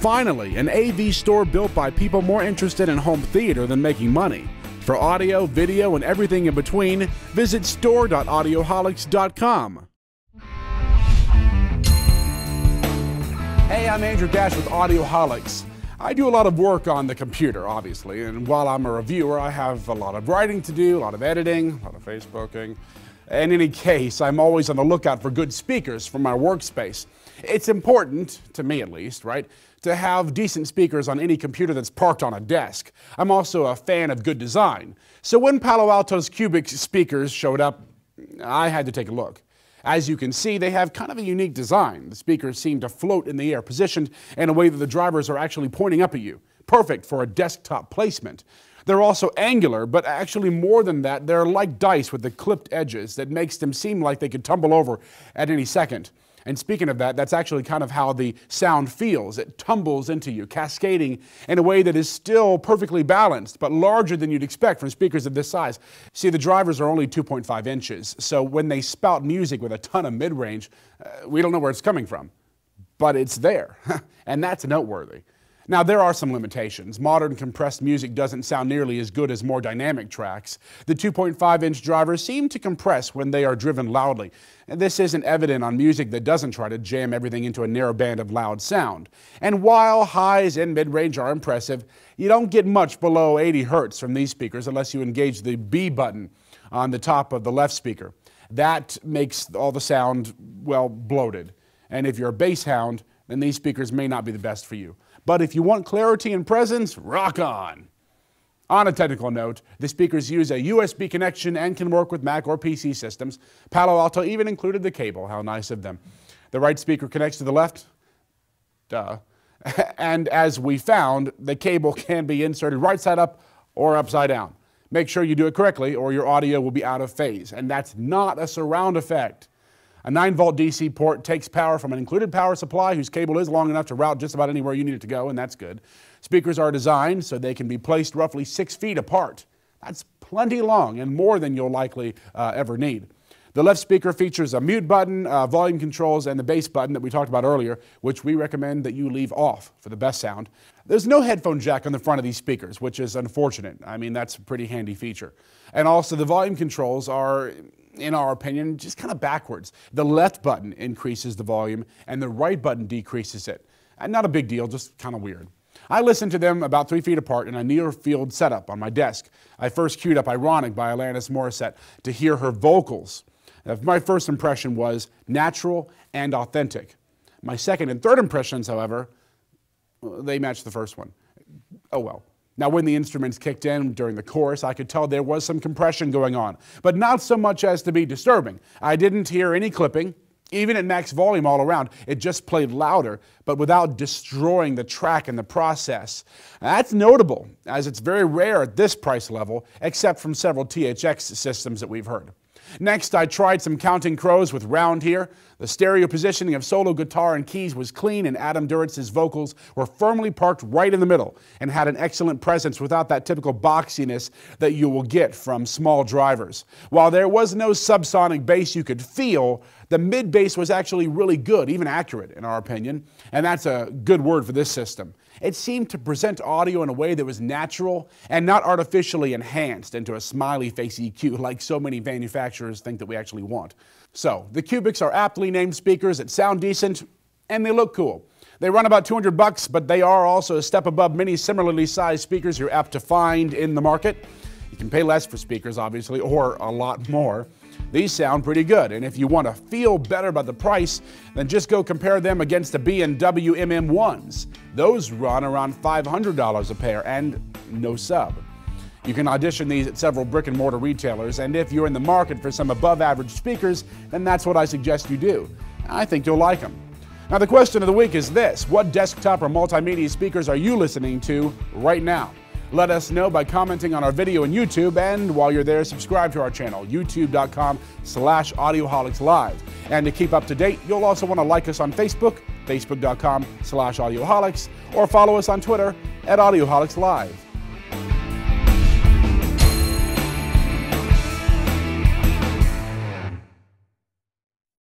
Finally, an AV store built by people more interested in home theater than making money. For audio, video, and everything in between, visit store.audioholics.com. Hey, I'm Andrew Dash with Audioholics. I do a lot of work on the computer, obviously, and while I'm a reviewer, I have a lot of writing to do, a lot of editing, a lot of Facebooking. In any case, I'm always on the lookout for good speakers for my workspace. It's important, to me at least, right, to have decent speakers on any computer that's parked on a desk. I'm also a fan of good design. So when Palo Alto's Cubik speakers showed up, I had to take a look. As you can see, they have kind of a unique design. The speakers seem to float in the air, positioned in a way that the drivers are actually pointing up at you. Perfect for a desktop placement. They're also angular, but actually more than that, they're like dice with the clipped edges that makes them seem like they could tumble over at any second. And speaking of that, that's actually kind of how the sound feels. It tumbles into you, cascading in a way that is still perfectly balanced, but larger than you'd expect from speakers of this size. See, the drivers are only 2.5 inches, so when they spout music with a ton of mid-range, we don't know where it's coming from. But it's there, and that's noteworthy. Now, there are some limitations. Modern compressed music doesn't sound nearly as good as more dynamic tracks. The 2.5-inch drivers seem to compress when they are driven loudly. And this isn't evident on music that doesn't try to jam everything into a narrow band of loud sound. And while highs and mid-range are impressive, you don't get much below 80 hertz from these speakers unless you engage the B button on the top of the left speaker. That makes all the sound, well, bloated. And if you're a bass hound, then these speakers may not be the best for you. But if you want clarity and presence, rock on. On a technical note, the speakers use a USB connection and can work with Mac or PC systems. Palo Alto even included the cable. How nice of them. The right speaker connects to the left. Duh. And as we found, the cable can be inserted right side up or upside down. Make sure you do it correctly or your audio will be out of phase. And that's not a surround effect. A 9-volt DC port takes power from an included power supply whose cable is long enough to route just about anywhere you need it to go, and that's good. Speakers are designed so they can be placed roughly 6 feet apart. That's plenty long and more than you'll likely ever need. The left speaker features a mute button, volume controls, and the bass button that we talked about earlier, which we recommend that you leave off for the best sound. There's no headphone jack on the front of these speakers, which is unfortunate. I mean, that's a pretty handy feature. And also the volume controls are, in our opinion, just kind of backwards. The left button increases the volume and the right button decreases it. And not a big deal, just kind of weird. I listened to them about 3 feet apart in a near-field setup on my desk. I first queued up Ironic by Alanis Morissette to hear her vocals. My first impression was natural and authentic. My second and third impressions, however, they matched the first one. Oh well. Now, when the instruments kicked in during the chorus, I could tell there was some compression going on, but not so much as to be disturbing. I didn't hear any clipping, even at max volume all around. It just played louder, but without destroying the track in the process. That's notable, as it's very rare at this price level, except from several THX systems that we've heard. Next, I tried some Counting Crows with Round Here. The stereo positioning of solo guitar and keys was clean, and Adam Duritz's vocals were firmly parked right in the middle and had an excellent presence without that typical boxiness that you will get from small drivers. While there was no subsonic bass you could feel, the mid bass was actually really good, even accurate in our opinion, and that's a good word for this system. It seemed to present audio in a way that was natural and not artificially enhanced into a smiley face EQ like so many manufacturers think that we actually want. So, the Cubiks are aptly named speakers that sound decent and they look cool. They run about $200, but they are also a step above many similarly sized speakers you're apt to find in the market. You can pay less for speakers, obviously, or a lot more. These sound pretty good, and if you want to feel better about the price, then just go compare them against the B&W MM1s. Those run around $500 a pair, and no sub. You can audition these at several brick-and-mortar retailers, and if you're in the market for some above-average speakers, then that's what I suggest you do. I think you'll like them. Now, the question of the week is this: what desktop or multimedia speakers are you listening to right now? Let us know by commenting on our video on YouTube, and while you're there, subscribe to our channel, youtube.com/AudioholicsLive. And to keep up to date, you'll also want to like us on Facebook, facebook.com/AudioHolics, or follow us on Twitter @AudioholicsLive.